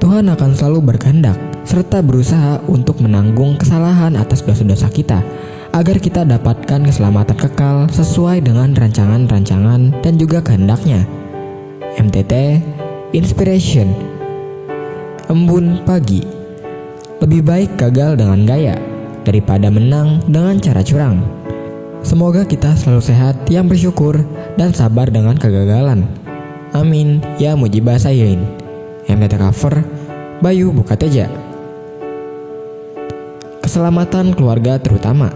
Tuhan akan selalu berkehendak serta berusaha untuk menanggung kesalahan atas dosa-dosa kita, agar kita dapatkan keselamatan kekal sesuai dengan rancangan-rancangan dan juga kehendaknya. MTT Inspiration. Embun pagi. Lebih baik gagal dengan gaya daripada menang dengan cara curang. Semoga kita selalu sehat, yang bersyukur dan sabar dengan kegagalan. Amin ya mujibah sayin. MTT cover Bayu Bukateja. Keselamatan keluarga terutama.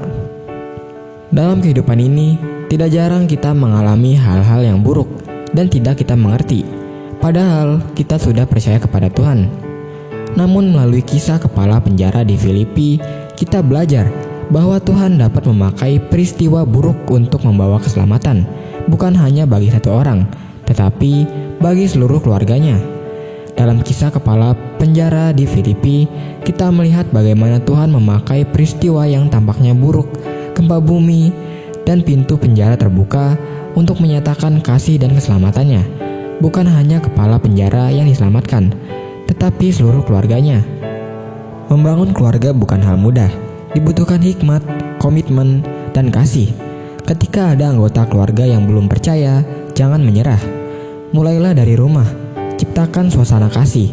Dalam kehidupan ini, tidak jarang kita mengalami hal-hal yang buruk dan tidak kita mengerti, padahal kita sudah percaya kepada Tuhan. Namun melalui kisah kepala penjara di Filipi, kita belajar bahwa Tuhan dapat memakai peristiwa buruk untuk membawa keselamatan, bukan hanya bagi satu orang, tetapi bagi seluruh keluarganya. Dalam kisah kepala penjara di Filipi, kita melihat bagaimana Tuhan memakai peristiwa yang tampaknya buruk, gempa bumi, dan pintu penjara terbuka untuk menyatakan kasih dan keselamatannya. Bukan hanya kepala penjara yang diselamatkan, tetapi seluruh keluarganya. Membangun keluarga bukan hal mudah, dibutuhkan hikmat, komitmen, dan kasih. Ketika ada anggota keluarga yang belum percaya, jangan menyerah. Mulailah dari rumah, ciptakan suasana kasih,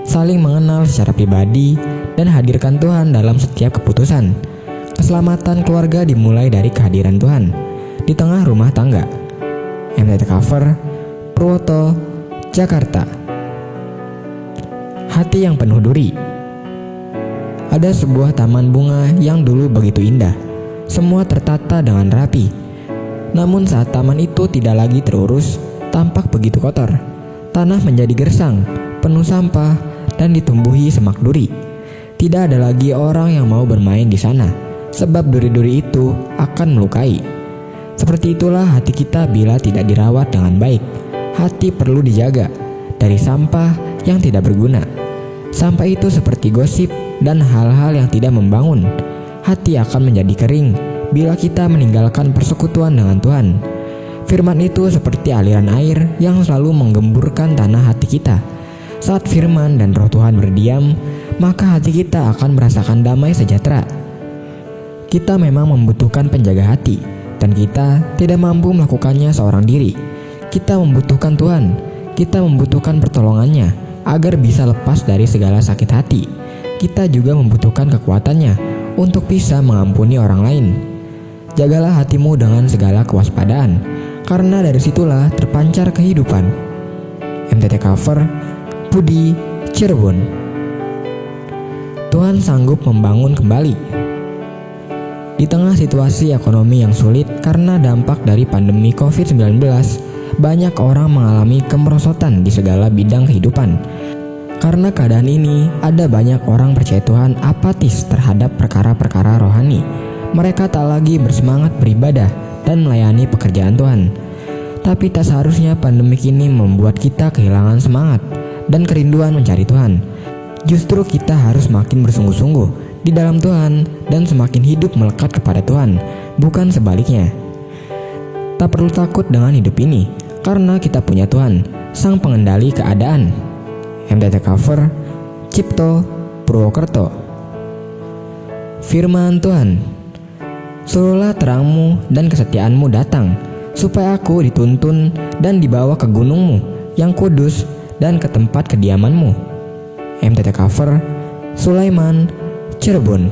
saling mengenal secara pribadi, dan hadirkan Tuhan dalam setiap keputusan. Keselamatan keluarga dimulai dari kehadiran Tuhan di tengah rumah tangga. MTT cover Purwoto, Jakarta. Hati yang penuh duri. Ada sebuah taman bunga yang dulu begitu indah. Semua tertata dengan rapi. Namun saat taman itu tidak lagi terurus, tampak begitu kotor. Tanah menjadi gersang, penuh sampah, dan ditumbuhi semak duri. Tidak ada lagi orang yang mau bermain di sana, sebab duri-duri itu akan melukai. Seperti itulah hati kita bila tidak dirawat dengan baik. Hati perlu dijaga dari sampah yang tidak berguna. Sampah itu seperti gosip dan hal-hal yang tidak membangun. Hati akan menjadi kering bila kita meninggalkan persekutuan dengan Tuhan. Firman itu seperti aliran air yang selalu menggemburkan tanah hati kita. Saat firman dan roh Tuhan berdiam, maka hati kita akan merasakan damai sejahtera. Kita memang membutuhkan penjaga hati, dan kita tidak mampu melakukannya seorang diri. Kita membutuhkan Tuhan, kita membutuhkan pertolongannya agar bisa lepas dari segala sakit hati. Kita juga membutuhkan kekuatannya untuk bisa mengampuni orang lain. Jagalah hatimu dengan segala kewaspadaan, karena dari situlah terpancar kehidupan. MTT cover Budi, Cirebon. Tuhan sanggup membangun kembali. Di tengah situasi ekonomi yang sulit karena dampak dari pandemi COVID-19, banyak orang mengalami kemerosotan di segala bidang kehidupan. Karena keadaan ini, ada banyak orang percaya Tuhan apatis terhadap perkara-perkara rohani. Mereka tak lagi bersemangat beribadah dan melayani pekerjaan Tuhan. Tapi tak seharusnya pandemik ini membuat kita kehilangan semangat dan kerinduan mencari Tuhan. Justru kita harus makin bersungguh-sungguh di dalam Tuhan dan semakin hidup melekat kepada Tuhan, bukan sebaliknya. Tak perlu takut dengan hidup ini, karena kita punya Tuhan, Sang Pengendali keadaan. MTT cover Cipto, Purwokerto. Firman Tuhan. Suruhlah terangmu dan kesetiaanmu datang, supaya aku dituntun dan dibawa ke gunungmu yang kudus dan ke tempat kediamanmu. MTT cover Sulaiman, Cirebon.